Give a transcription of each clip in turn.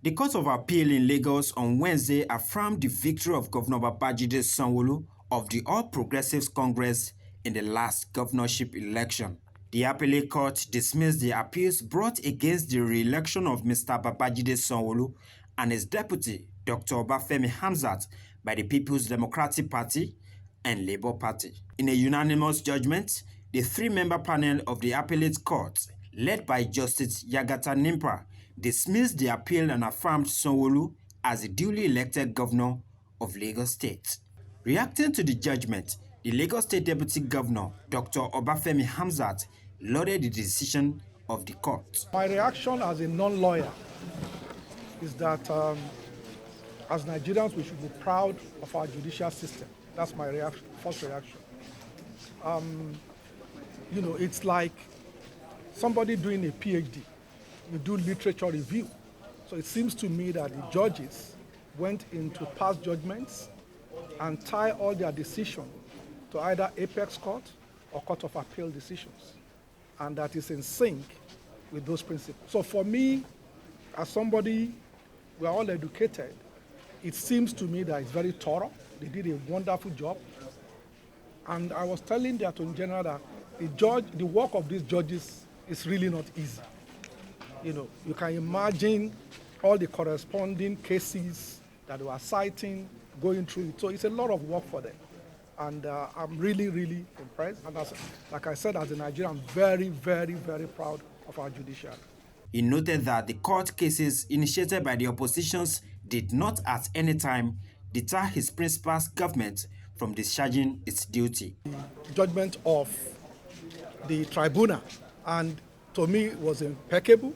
The Court of Appeal in Lagos on Wednesday affirmed the victory of Governor Babajide Sanwo-Olu of the All Progressives Congress in the last governorship election. The appellate court dismissed the appeals brought against the re-election of Mr. Babajide Sanwo-Olu and his deputy, Dr. Obafemi Hamzat, by the People's Democratic Party and Labour Party. In a unanimous judgment, the three-member panel of the appellate court, led by Justice Yagata Nimpa, dismissed the appeal and affirmed Sanwo-Olu as the duly elected governor of Lagos State. Reacting to the judgment, the Lagos State Deputy Governor, Dr. Obafemi Hamzat, lauded the decision of the court. My reaction as a non-lawyer is that as Nigerians, we should be proud of our judicial system. That's my first reaction. It's like somebody doing a PhD. You do literature review. So it seems to me that the judges went into past judgments and tie all their decisions to either Apex Court or Court of Appeal decisions. And that is in sync with those principles. So for me, as somebody, we are all educated, it seems to me that it's very thorough. They did a wonderful job. And I was telling the Attorney General that the work of these judges is really not easy. You can imagine all the corresponding cases that we are citing, going through it. So it's a lot of work for them. And I'm really, really impressed. And like I said, as a Nigerian, I'm very, very, very proud of our judiciary. He noted that the court cases initiated by the oppositions did not at any time deter his principal's government from discharging its duty. The judgment of the tribunal, and to me, it was impeccable.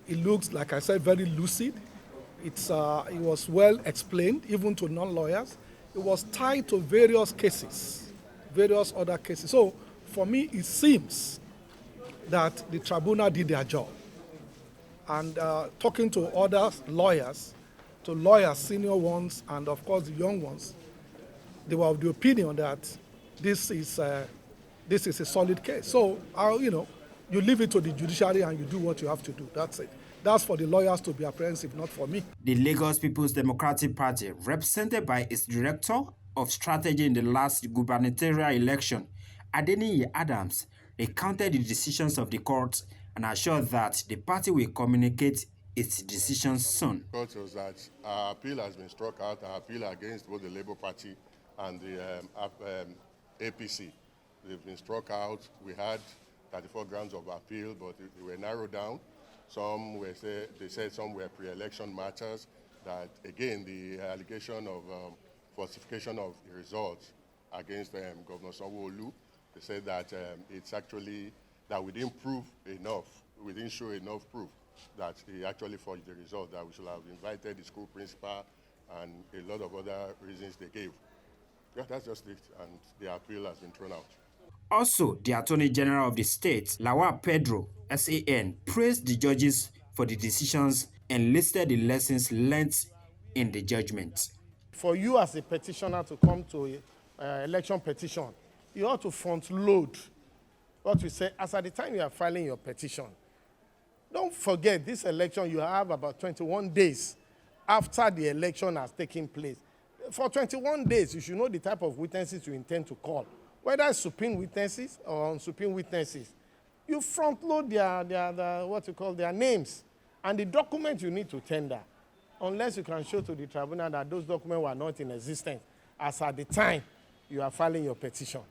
It looks, like I said, very lucid. It was well explained, even to non-lawyers. It was tied to various cases, various other cases. So for me, it seems that the tribunal did their job. And talking to other lawyers, senior ones, and of course the young ones, they were of the opinion that this is a solid case. So you leave it to the judiciary and you do what you have to do. That's it. That's for the lawyers to be apprehensive, not for me. The Lagos People's Democratic Party, represented by its director of strategy in the last gubernatorial election, Adeniyi Adams, recounted the decisions of the court and assured that the party will communicate its decisions soon. The court was that our appeal has been struck out, our appeal against both the Labour Party and the APC. They've been struck out. We had 34 grounds of appeal, but they were narrowed down. They said some were pre-election matters, that again, the allegation of falsification of results against Governor Sanwo-Olu, they said that it's actually that we didn't prove enough, we didn't show enough proof that he actually forged the result, that we should have invited the school principal and a lot of other reasons they gave. Yeah, that's just it, and the appeal has been thrown out. Also, the Attorney General of the state, Lawal Pedro, SAN, praised the judges for the decisions and listed the lessons learned in the judgment. For you as a petitioner to come to an election petition, you ought to front load what we say as at the time you are filing your petition. Don't forget, this election, you have about 21 days after the election has taken place. For 21 days, you should know the type of witnesses you intend to call, whether it's subpoena witnesses or unsubpoena witnesses. You front load their names and the document you need to tender, unless you can show to the tribunal that those documents were not in existence as at the time you are filing your petition.